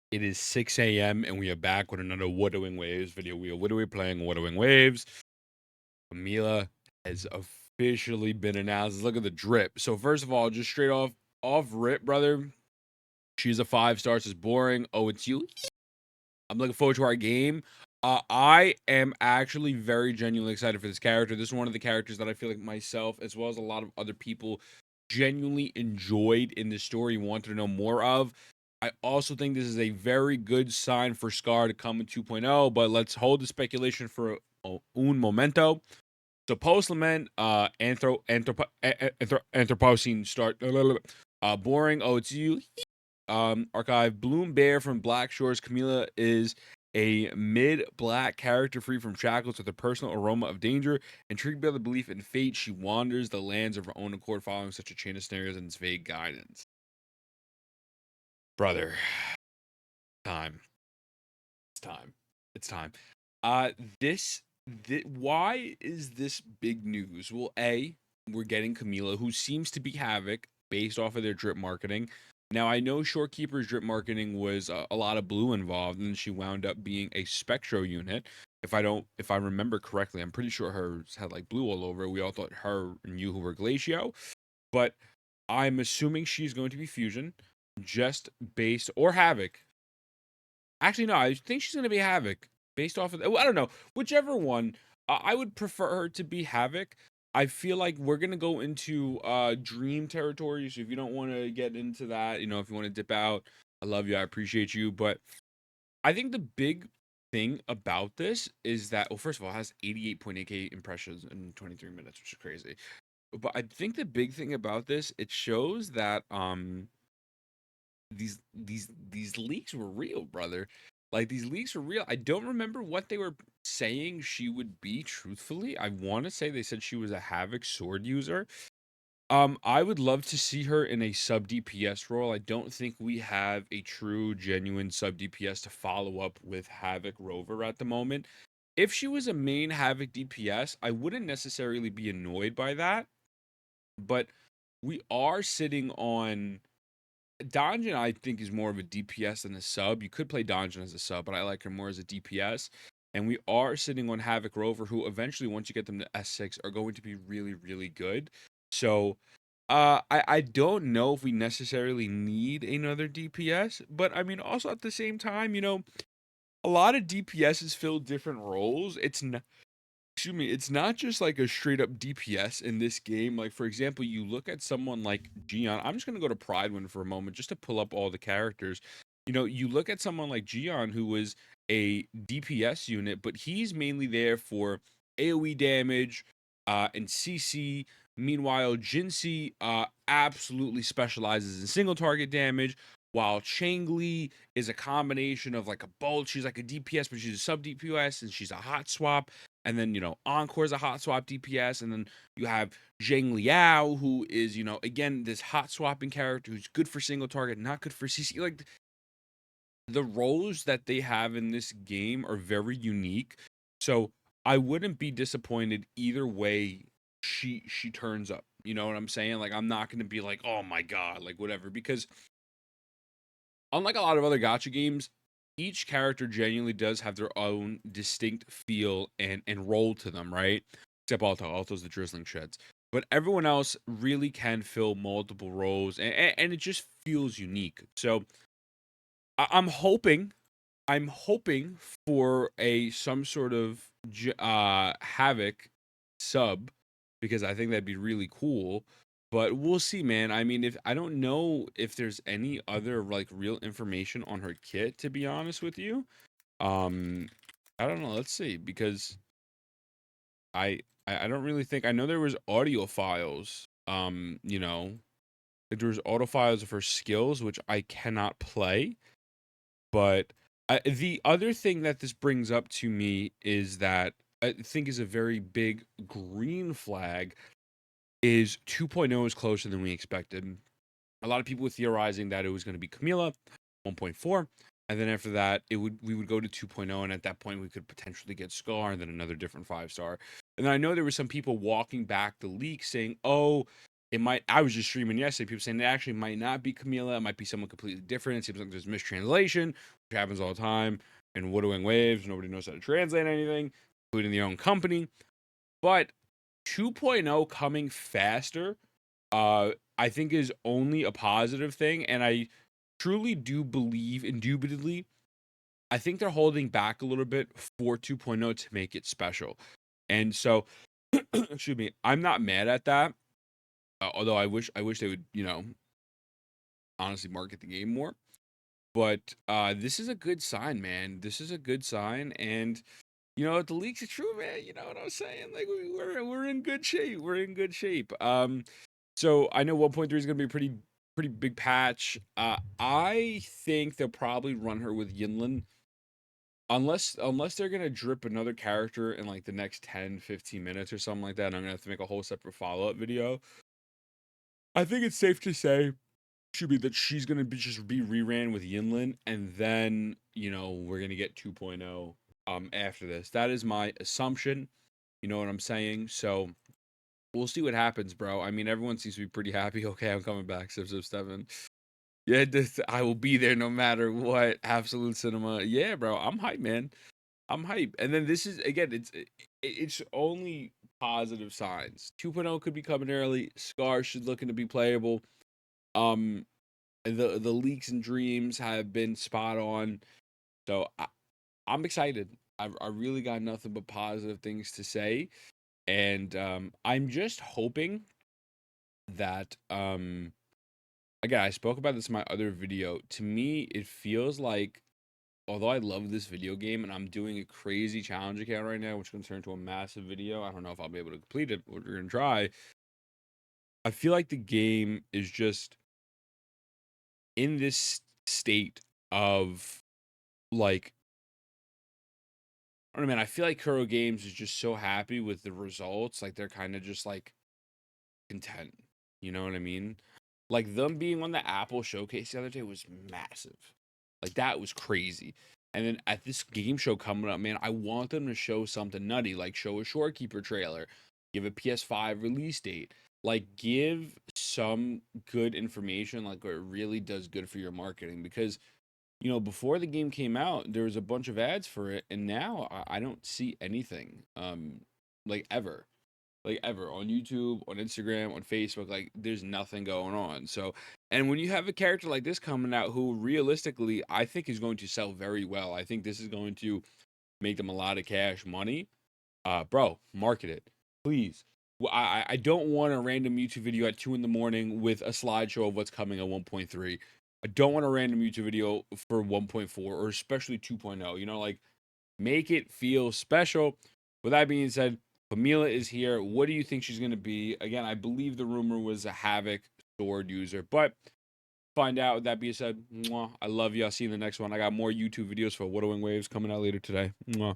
It is 6 a.m. and we are back with another Wuthering Waves video. We are literally playing Wuthering Waves. Camellya has officially been announced. Look at the drip. So first of all, just straight off rip, brother. She's a 5 star. It's boring. Oh, it's you. I'm looking forward to our game. I am actually very genuinely excited for this character. This is one of the characters that I feel like myself, as well as a lot of other people, genuinely enjoyed in the story, wanted to know more of. I also think this is a very good sign for Scar to come in 2.0, but let's hold the speculation for un momento. So post lament, Anthropocene start, boring. Oh, it's you. Archive Bloom Bear from Black Shores. Camellya is a mid-black character free from shackles with a personal aroma of danger. Intrigued by the belief in fate, she wanders the lands of her own accord, following such a chain of scenarios and its vague guidance. Brother, time. It's time. It's time. Uh, this, why is this big news? Well, we're getting Camellya, who seems to be Havoc based off of their drip marketing. Now, I know Shorekeeper's drip marketing was a lot of blue involved, and she wound up being a Spectro unit. If I remember correctly, I'm pretty sure hers had like blue all over it. We all thought her and Yoo-Hoo were Glacio, but I'm assuming she's going to be Fusion, just based or Havoc. Actually, no, I think she's gonna be Havoc based off of. I don't know, whichever one. I would prefer her to be Havoc. I feel like we're gonna go into dream territory. So if you don't want to get into that, if you want to dip out, I love you. I appreciate you. But I think the big thing about this is that, well, first of all, it has 88.8K impressions in 23 minutes, which is crazy. But I think the big thing about this, it shows that these leaks were real, brother. Like these leaks were real. I don't remember what they were saying she would be, truthfully. I want to say they said she was a Havoc sword user. I would love to see her in a sub DPS role. I don't think we have a true, genuine sub DPS to follow up with Havoc Rover at the moment. If she was a main Havoc DPS, I wouldn't necessarily be annoyed by that. But we are sitting on Donjon, I think, is more of a DPS than a sub. You could play Donjon as a sub, but I like her more as a DPS. And we are sitting on Havoc Rover, who eventually, once you get them to S6, are going to be really, really good. So, I don't know if we necessarily need another DPS, but I mean, also at the same time, a lot of DPSs fill different roles. It's not, excuse me, it's not just like a straight up DPS in this game. Like, for example, you look at someone like Gion. I'm just going to go to Pridewind for a moment just to pull up all the characters. You look at someone like Gion, who was a DPS unit, but he's mainly there for AoE damage and CC. Meanwhile, Jinsei absolutely specializes in single target damage, while Changli is a combination of like a bolt. She's like a DPS, but she's a sub DPS, and she's a hot swap. And then, Encore's a hot swap DPS. And then you have Zhang Liao, who is, again, this hot swapping character who's good for single target, not good for CC. Like, the roles that they have in this game are very unique. So I wouldn't be disappointed either way she turns up. You know what I'm saying? Like, I'm not going to be like, oh my God, like, whatever. Because unlike a lot of other gacha games, each character genuinely does have their own distinct feel and role to them, right? Except Alto's the drizzling sheds. But everyone else really can fill multiple roles, and it just feels unique. So I'm hoping for some sort of Havoc sub, because I think that'd be really cool. But we'll see, man. I mean, if I don't know if there's any other like real information on her kit, to be honest with you. Um, I don't know. Let's see, because I don't really think I know there was audio files. Like there was audio files of her skills, which I cannot play. But the other thing that this brings up to me is that I think is a very big green flag is 2.0 is closer than we expected. A lot of people were theorizing that it was going to be Camellya 1.4, and then after that we would go to 2.0, and at that point we could potentially get Scar and then another different 5 star. And then I know there were some people walking back the leak saying, "Oh, it might. I was just streaming yesterday. People saying it actually might not be Camellya. It might be someone completely different. It seems like there's mistranslation, which happens all the time. In Wuthering Waves, nobody knows how to translate anything, including their own company. But 2.0 coming faster, I think is only a positive thing, and I truly do believe, indubitably, I think they're holding back a little bit for 2.0 to make it special. And so, excuse me, I'm not mad at that. Although I wish they would, honestly market the game more. But this is a good sign, man. This is a good sign, and if the leaks are true, man, you know what I'm saying? Like we're in good shape. We're in good shape. So I know 1.3 is gonna be a pretty big patch. I think they'll probably run her with Yinlin. Unless they're gonna drip another character in like the next 10, 15 minutes or something like that, and I'm gonna have to make a whole separate follow-up video. I think it's safe to say should be that she's gonna just be reran with Yinlin, and then we're gonna get 2.0 after this. That is my assumption. You know what I'm saying? So we'll see what happens, bro. I mean, everyone seems to be pretty happy. Okay, I'm coming back. Sip sip Steven. Yeah, I will be there no matter what. Absolute cinema. Yeah, bro. I'm hype, man. I'm hype. And then this is again, it's only positive signs. 2.0 could be coming early. Scar should looking to be playable. Um, the leaks and dreams have been spot on. So I'm excited. I really got nothing but positive things to say, and I'm just hoping that again, I spoke about this in my other video. To me, it feels like, although I love this video game and I'm doing a crazy challenge account right now, which can turn into a massive video. I don't know if I'll be able to complete it, but we're gonna try. I feel like the game is just in this state of like, I don't know, man. I feel like Kuro Games is just so happy with the results. Like they're kind of just like content. You know what I mean? Like them being on the Apple showcase the other day was massive. Like that was crazy. And then at this game show coming up, man, I want them to show something nutty, like show a Shorekeeper trailer, give a PS5 release date, like give some good information, like where it really does good for your marketing. Because before the game came out, there was a bunch of ads for it, and now I don't see anything, like ever on YouTube, on Instagram, on Facebook. Like there's nothing going on. So, and when you have a character like this coming out, who realistically I think is going to sell very well, I think this is going to make them a lot of cash money. Bro, market it, please. Well, I don't want a random YouTube video at 2 in the morning with a slideshow of what's coming at 1.3. I don't want a random YouTube video for 1.4 or especially 2.0. Like make it feel special. With that being said, Camellya is here. What do you think she's going to be? Again, I believe the rumor was a Havoc sword user, but find out. With that being said, mwah, I love you. I'll see you in the next one. I got more YouTube videos for Wuthering Waves coming out later today. Mwah.